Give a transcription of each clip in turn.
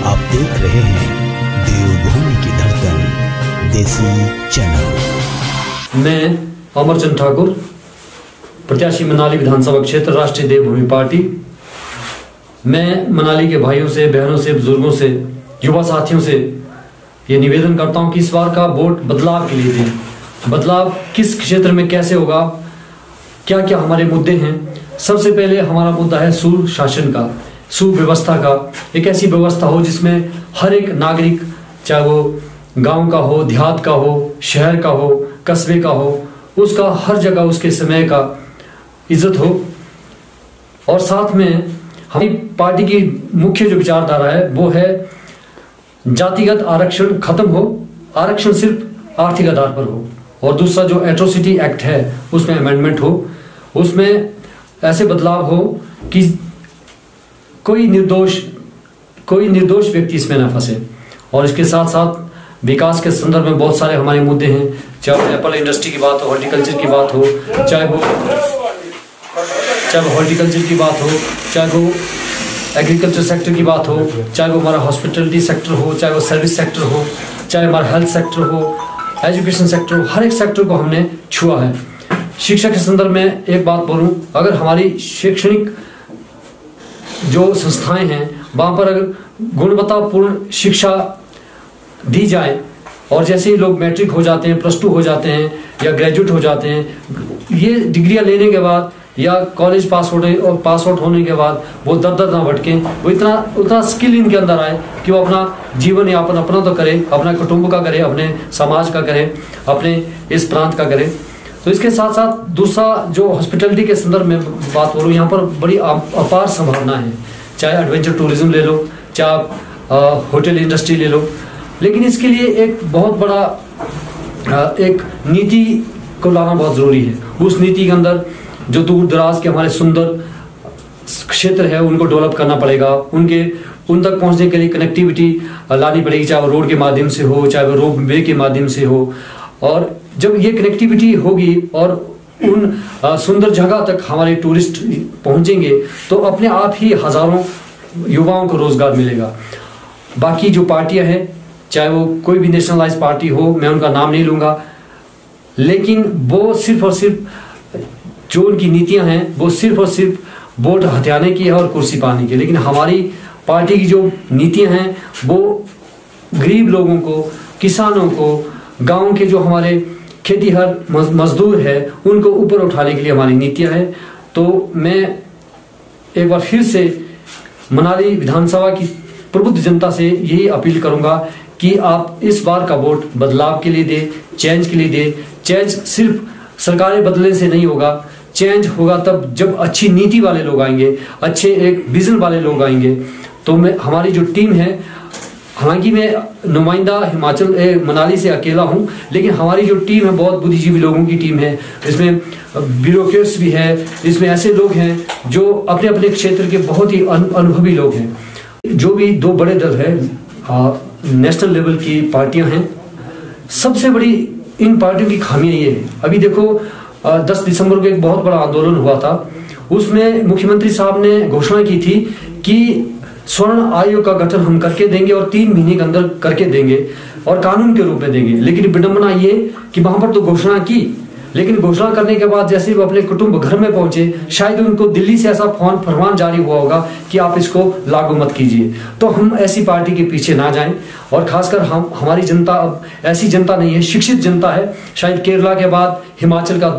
आप देख रहे हैं देवभूमि की धड़कन देसी चैनल। मैं अमरचंद ठाकुर, प्रत्याशी मनाली विधानसभा क्षेत्र, राष्ट्रीय देवभूमि पार्टी। मैं मनाली के भाइयों से, बहनों से, बुजुर्गों से, युवा साथियों से ये निवेदन करता हूं कि इस बार का वोट बदलाव के लिए दें। बदलाव किस क्षेत्र में कैसे होगा, क्या क्या हमारे मुद्दे हैं। सबसे पहले हमारा मुद्दा है सुशासन का, सुव्यवस्था का। एक ऐसी व्यवस्था हो जिसमें हर एक नागरिक, चाहे वो गांव का हो, देहात का हो, शहर का हो, कस्बे का हो, उसका हर जगह उसके समय का इज्जत हो। और साथ में हमारी पार्टी की मुख्य जो विचारधारा है वो है जातिगत आरक्षण खत्म हो, आरक्षण सिर्फ आर्थिक आधार पर हो। और दूसरा जो एट्रोसिटी एक्ट है उसमें अमेंडमेंट हो, उसमें ऐसे बदलाव हो कि कोई निर्दोष व्यक्ति इसमें ना फंसे। और इसके साथ साथ विकास के संदर्भ में बहुत सारे हमारे मुद्दे हैं, चाहे एप्पल इंडस्ट्री की बात हो, हॉर्टिकल्चर की बात हो, चाहे वो हॉर्टिकल्चर की बात हो, चाहे वो एग्रीकल्चर सेक्टर की बात हो, चाहे वो हमारा हॉस्पिटलिटी सेक्टर हो, चाहे वो सर्विस सेक्टर हो, चाहे हमारा हेल्थ सेक्टर हो, एजुकेशन सेक्टर हो, हर एक सेक्टर को हमने छुआ है। शिक्षा के संदर्भ में एक बात बोलूं, अगर हमारी शैक्षणिक जो संस्थाएं हैं वहां पर अगर गुणवत्तापूर्ण शिक्षा दी जाए और जैसे ही लोग मैट्रिक हो जाते हैं, +2 हो जाते हैं या ग्रेजुएट हो जाते हैं, ये डिग्रियां लेने के बाद या कॉलेज पास आउट होने के बाद वो दर ना भटकें, वो उतना स्किल इनके अंदर आए कि वो अपना जीवन यापन अपना तो करे, अपना कुटुंब का करे, अपने समाज का करे, अपने इस प्रांत का करे। तो इसके साथ साथ दूसरा जो हॉस्पिटलिटी के संदर्भ में बात करूँ, यहाँ पर बड़ी अपार संभावना है। चाहे एडवेंचर टूरिज्म ले लो, चाहे होटल इंडस्ट्री ले लो, लेकिन इसके लिए एक बहुत बड़ा एक नीति को लाना बहुत जरूरी है। उस नीति के अंदर जो दूर दराज के हमारे सुंदर क्षेत्र है उनको डेवलप करना पड़ेगा, उन तक पहुंचने के लिए कनेक्टिविटी लानी पड़ेगी, चाहे वो रोड के माध्यम से हो, चाहे वो रोप वे के माध्यम से हो। और जब ये कनेक्टिविटी होगी और उन सुंदर जगह तक हमारे टूरिस्ट पहुंचेंगे तो अपने आप ही हजारों युवाओं को रोजगार मिलेगा। बाकी जो पार्टियां हैं, चाहे वो कोई भी नेशनलाइज पार्टी हो, मैं उनका नाम नहीं लूंगा, लेकिन वो सिर्फ और सिर्फ जो उनकी नीतियां हैं वो सिर्फ और सिर्फ वोट हथियाने की है और कुर्सी पाने की। लेकिन हमारी पार्टी की जो नीतियां हैं वो गरीब लोगों को, किसानों को, गांव के जो हमारे खेतीहर मजदूर है उनको ऊपर उठाने के लिए हमारी नीतियां हैं। तो मैं एक बार फिर से मनाली विधानसभा की प्रबुद्ध जनता से यही अपील करूंगा कि आप इस बार का वोट बदलाव के लिए दे, चेंज के लिए दे। चेंज सिर्फ सरकारें बदलने से नहीं होगा, चेंज होगा तब जब अच्छी नीति वाले लोग आएंगे, अच्छे एक विजन वाले लोग आएंगे। तो हमारी जो टीम है, हालांकि मैं नुमाइंदा मनाली से अकेला हूं, लेकिन हमारी जो टीम है बहुत बुद्धिजीवी लोगों की टीम है। इसमें ब्यूरोक्रेट्स भी है, इसमें ऐसे लोग हैं जो अपने अपने क्षेत्र के बहुत ही अनुभवी लोग हैं। जो भी दो बड़े दल है, नेशनल लेवल की पार्टियां हैं, सबसे बड़ी इन पार्टियों की खामियां ये है। अभी देखो 10 दिसंबर को एक बहुत बड़ा आंदोलन हुआ था, उसमें मुख्यमंत्री साहब ने घोषणा की थी कि स्वर्ण आयोग का गठन हम करके देंगे और 3 महीने के अंदर करके देंगे और कानून के रूप में देंगे। लेकिन विडंबना ये कि वहां पर तो घोषणा की, लेकिन घोषणा करने के बाद जैसे वो अपने कुटुंब घर में पहुंचे, शायद उनको दिल्ली से ऐसा फरमान जारी हुआ होगा कि आप इसको लागू मत कीजिए। तो हम ऐसी पार्टी के पीछे ना जाएं। और खासकर हमारी जनता अब ऐसी जनता नहीं है, शिक्षित जनता है। शायद केरला के बाद हिमाचल का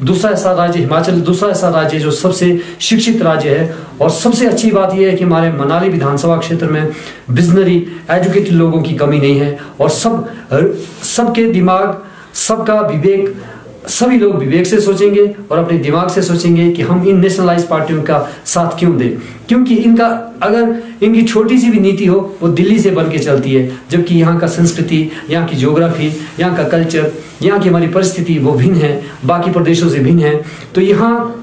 दूसरा ऐसा राज्य, हिमाचल दूसरा ऐसा राज्य जो सबसे शिक्षित राज्य है। और सबसे अच्छी बात यह है कि हमारे मनाली विधानसभा क्षेत्र में विजनरी एजुकेटेड लोगों की कमी नहीं है और सबके दिमाग, सबका विवेक, सभी लोग विवेक से सोचेंगे और अपने दिमाग से सोचेंगे कि हम इन नेशनलाइज पार्टियों का साथ क्यों दें, क्योंकि अगर इनकी छोटी सी भी नीति हो वो दिल्ली से बन के चलती है, जबकि यहाँ का संस्कृति, यहाँ की ज्योग्राफी, यहाँ का कल्चर, यहाँ की हमारी परिस्थिति वो भिन्न है, बाकी प्रदेशों से भिन्न है। तो यहाँ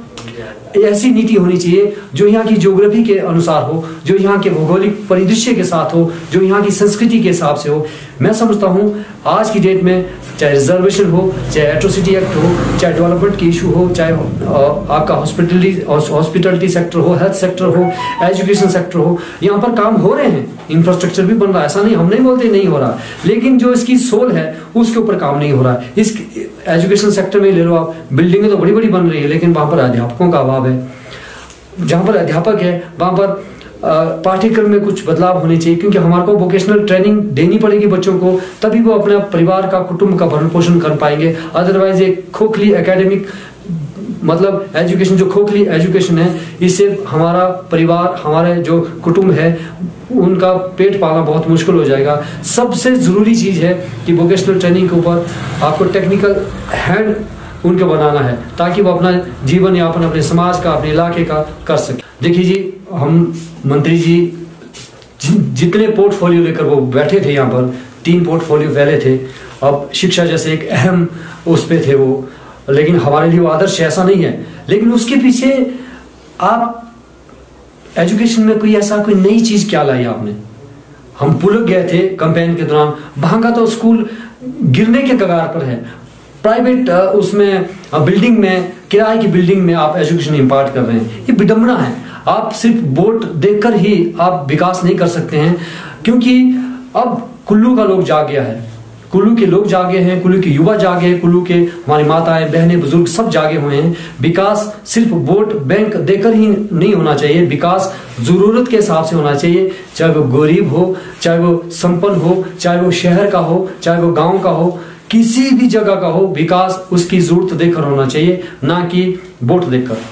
ऐसी नीति होनी चाहिए जो यहाँ की ज्योग्राफी के अनुसार हो, जो यहाँ के भौगोलिक परिदृश्य के साथ हो, जो यहाँ की संस्कृति के हिसाब से हो। मैं समझता हूँ आज की डेट में चाहे रिजर्वेशन हो, चाहे एट्रोसिटी एक्ट हो, चाहे डेवलपमेंट की इशू हो, चाहे आपका हॉस्पिटलिटी सेक्टर हो, हेल्थ सेक्टर हो, एजुकेशन सेक्टर हो, यहाँ पर काम हो रहे हैं, इंफ्रास्ट्रक्चर भी बन रहा है, ऐसा नहीं, हम नहीं बोलते नहीं हो रहा, लेकिन जो इसकी सोल है उसके ऊपर काम नहीं हो रहा है। इस एजुकेशन सेक्टर में ले लो आप, बिल्डिंगें तो बड़ी बड़ी बन रही है, लेकिन वहां पर अध्यापकों का अभाव है। जहां पर अध्यापक है वहां पर पाठ्यक्रम में कुछ बदलाव होने चाहिए, क्योंकि हमारे को वोकेशनल ट्रेनिंग देनी पड़ेगी बच्चों को, तभी वो अपने परिवार का, कुटुंब का भरण पोषण कर पाएंगे। अदरवाइज एक खोखली एकेडमिक मतलब एजुकेशन, जो खोखली एजुकेशन है, इससे हमारा परिवार, हमारे जो कुटुंब है, उनका पेट पालना बहुत मुश्किल हो जाएगा। सबसे जरूरी चीज है कि वोकेशनल ट्रेनिंग के ऊपर आपको टेक्निकल हैंड उनको बनाना है, ताकि वो अपना जीवन यापन अपने समाज का, अपने इलाके का कर सके। देखिए जी, हम मंत्री जी जितने पोर्टफोलियो लेकर वो बैठे थे, यहाँ पर 3 पोर्टफोलियो फैले थे, अब शिक्षा जैसे एक अहम उस पे थे वो, लेकिन हमारे लिए वो आदर्श ऐसा नहीं है। लेकिन उसके पीछे आप एजुकेशन में कोई ऐसा कोई नई चीज क्या लाई आपने? हम भूल गए थे कैंपेन के दौरान, वहां का तो स्कूल गिरने के कगार पर है। प्राइवेट उसमें बिल्डिंग में, किराए की बिल्डिंग में आप एजुकेशन इम्पार्ट कर रहे हैं, ये विडंबना है। आप सिर्फ वोट देकर ही आप विकास नहीं कर सकते हैं, क्योंकि अब कुल्लू का लोग जाग गया है, कुल्लू के लोग जागे हैं, कुल्लू के युवा जागे हैं, कुल्लू के हमारी माताएं, बहनें, बुजुर्ग सब जागे हुए हैं। विकास सिर्फ वोट बैंक देकर ही नहीं होना चाहिए, विकास जरूरत के हिसाब से होना चाहिए, चाहे वो गरीब हो, चाहे वो संपन्न हो, चाहे वो शहर का हो, चाहे वो गांव का हो, किसी भी जगह का हो, विकास उसकी जरूरत देखकर होना चाहिए, ना कि वोट देखकर।